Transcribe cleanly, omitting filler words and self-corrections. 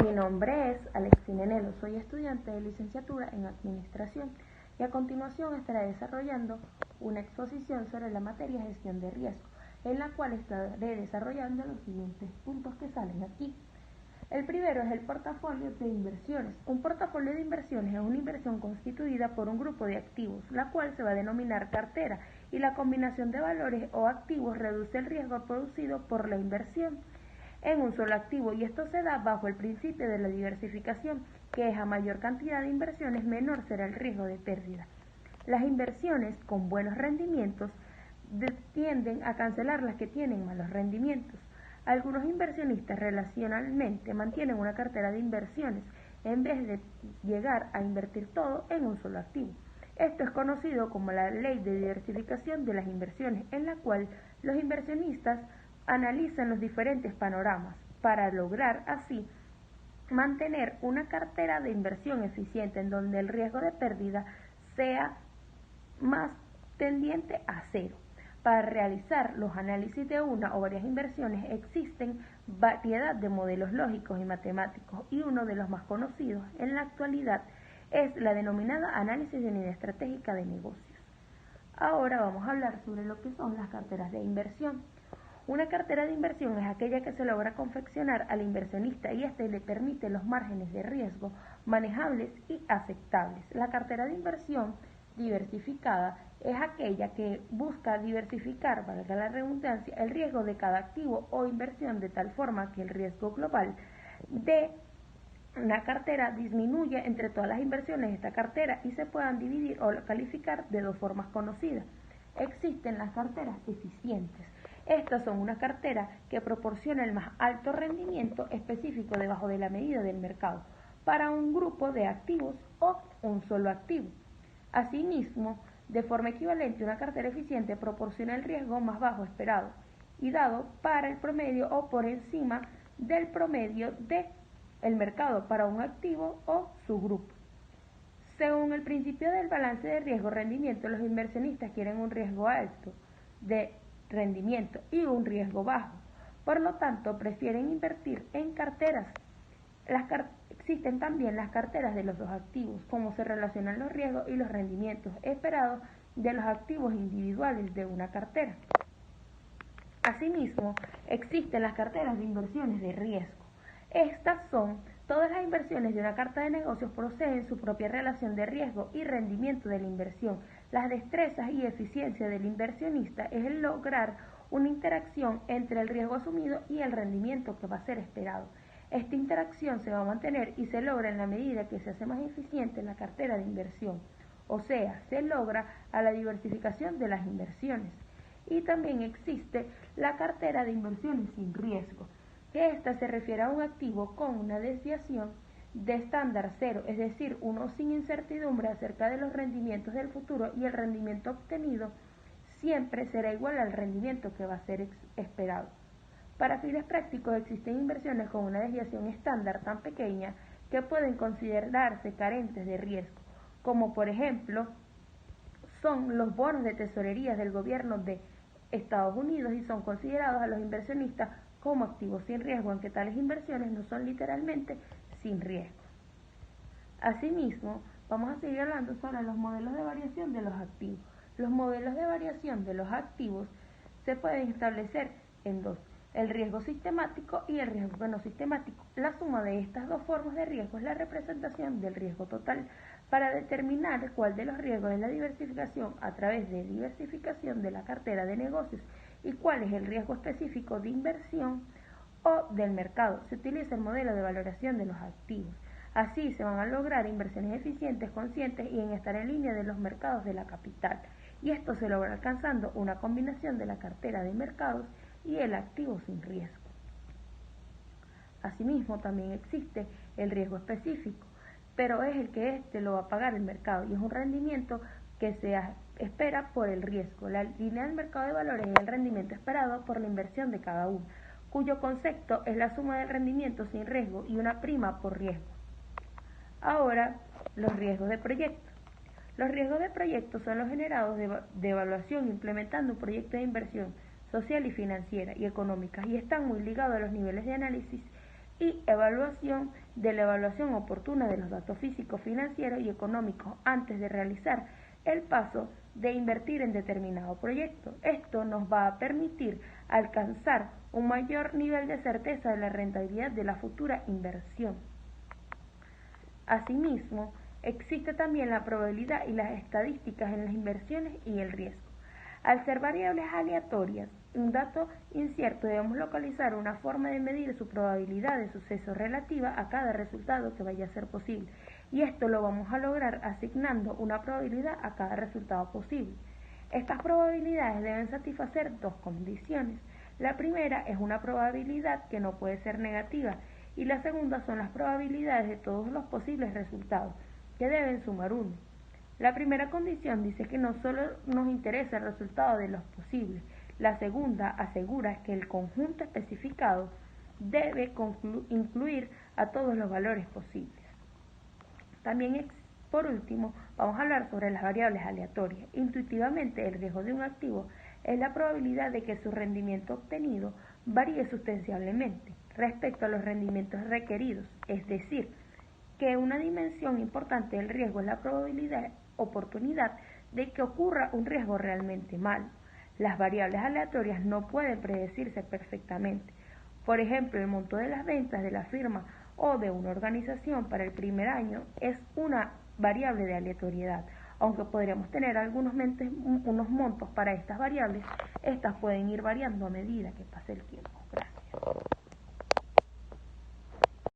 Mi nombre es Alexina Enelo, soy estudiante de licenciatura en Administración y a continuación estaré desarrollando una exposición sobre la materia gestión de riesgo, en la cual estaré desarrollando los siguientes puntos que salen aquí. El primero es el portafolio de inversiones. Un portafolio de inversiones es una inversión constituida por un grupo de activos, la cual se va a denominar cartera, y la combinación de valores o activos reduce el riesgo producido por la inversión en un solo activo, y esto se da bajo el principio de la diversificación, que es a mayor cantidad de inversiones menor será el riesgo de pérdida. Las inversiones con buenos rendimientos tienden a cancelar las que tienen malos rendimientos. Algunos inversionistas relacionalmente mantienen una cartera de inversiones en vez de llegar a invertir todo en un solo activo. Esto es conocido como la ley de diversificación de las inversiones, en la cual los inversionistas analizan los diferentes panoramas para lograr así mantener una cartera de inversión eficiente en donde el riesgo de pérdida sea más tendiente a cero. Para realizar los análisis de una o varias inversiones existen variedad de modelos lógicos y matemáticos, y uno de los más conocidos en la actualidad es la denominada análisis de unidad estratégica de negocios. Ahora vamos a hablar sobre lo que son las carteras de inversión. Una cartera de inversión es aquella que se logra confeccionar al inversionista y éste le permite los márgenes de riesgo manejables y aceptables. La cartera de inversión diversificada es aquella que busca diversificar, valga la redundancia, el riesgo de cada activo o inversión de tal forma que el riesgo global de una cartera disminuye entre todas las inversiones de esta cartera y se puedan dividir o calificar de dos formas conocidas. Existen las carteras eficientes. Estas son una cartera que proporciona el más alto rendimiento específico debajo de la medida del mercado para un grupo de activos o un solo activo. Asimismo, de forma equivalente, una cartera eficiente proporciona el riesgo más bajo esperado y dado para el promedio o por encima del promedio del mercado para un activo o su grupo. Según el principio del balance de riesgo-rendimiento, los inversionistas quieren un riesgo alto de rendimiento y un riesgo bajo. Por lo tanto, prefieren invertir en carteras. Existen también las carteras de los dos activos, cómo se relacionan los riesgos y los rendimientos esperados de los activos individuales de una cartera. Asimismo, existen las carteras de inversiones de riesgo. Estas son todas las inversiones de una carta de negocios poseen su propia relación de riesgo y rendimiento de la inversión. Las destrezas y eficiencia del inversionista es el lograr una interacción entre el riesgo asumido y el rendimiento que va a ser esperado. Esta interacción se va a mantener y se logra en la medida que se hace más eficiente la cartera de inversión, o sea, se logra a la diversificación de las inversiones. Y también existe la cartera de inversiones sin riesgo, que esta se refiere a un activo con una desviación de estándar cero, es decir, uno sin incertidumbre acerca de los rendimientos del futuro, y el rendimiento obtenido siempre será igual al rendimiento que va a ser esperado. Para fines prácticos existen inversiones con una desviación estándar tan pequeña que pueden considerarse carentes de riesgo, como por ejemplo son los bonos de tesorería del gobierno de Estados Unidos, y son considerados a los inversionistas como activos sin riesgo, aunque tales inversiones no son literalmente sin riesgo. Asimismo, vamos a seguir hablando sobre los modelos de variación de los activos. Los modelos de variación de los activos se pueden establecer en dos: el riesgo sistemático y el riesgo no sistemático. La suma de estas dos formas de riesgo es la representación del riesgo total. Para determinar cuál de los riesgos es la diversificación a través de diversificación de la cartera de negocios y cuál es el riesgo específico de inversión o del mercado, se utiliza el modelo de valoración de los activos. Así se van a lograr inversiones eficientes, conscientes y en estar en línea de los mercados de la capital. Y esto se logra alcanzando una combinación de la cartera de mercados y el activo sin riesgo. Asimismo, también existe el riesgo específico, pero es el que lo va a pagar el mercado, y es un rendimiento que se espera por el riesgo. La línea del mercado de valores es el rendimiento esperado por la inversión de cada uno, cuyo concepto es la suma del rendimiento sin riesgo y una prima por riesgo. Ahora, los riesgos de proyecto. Los riesgos de proyecto son los generados de evaluación implementando un proyecto de inversión social y financiera y económica, y están muy ligados a los niveles de análisis y evaluación de la evaluación oportuna de los datos físicos, financieros y económicos antes de realizar el paso de invertir en determinado proyecto. Esto nos va a permitir alcanzar un mayor nivel de certeza de la rentabilidad de la futura inversión. Asimismo, existe también la probabilidad y las estadísticas en las inversiones y el riesgo. Al ser variables aleatorias, un dato incierto, debemos localizar una forma de medir su probabilidad de suceso relativa a cada resultado que vaya a ser posible. Y esto lo vamos a lograr asignando una probabilidad a cada resultado posible. Estas probabilidades deben satisfacer dos condiciones. La primera es una probabilidad que no puede ser negativa y la segunda son las probabilidades de todos los posibles resultados, que deben sumar 1. La primera condición dice que no solo nos interesa el resultado de los posibles. La segunda asegura que el conjunto especificado debe incluir a todos los valores posibles. También, por último, vamos a hablar sobre las variables aleatorias. Intuitivamente, el riesgo de un activo es la probabilidad de que su rendimiento obtenido varíe sustancialmente respecto a los rendimientos requeridos, es decir, que una dimensión importante del riesgo es la oportunidad de que ocurra un riesgo realmente malo. Las variables aleatorias no pueden predecirse perfectamente. Por ejemplo, el monto de las ventas de la firma o de una organización para el primer año es una variable de aleatoriedad. Aunque podríamos tener unos montos para estas variables, estas pueden ir variando a medida que pase el tiempo.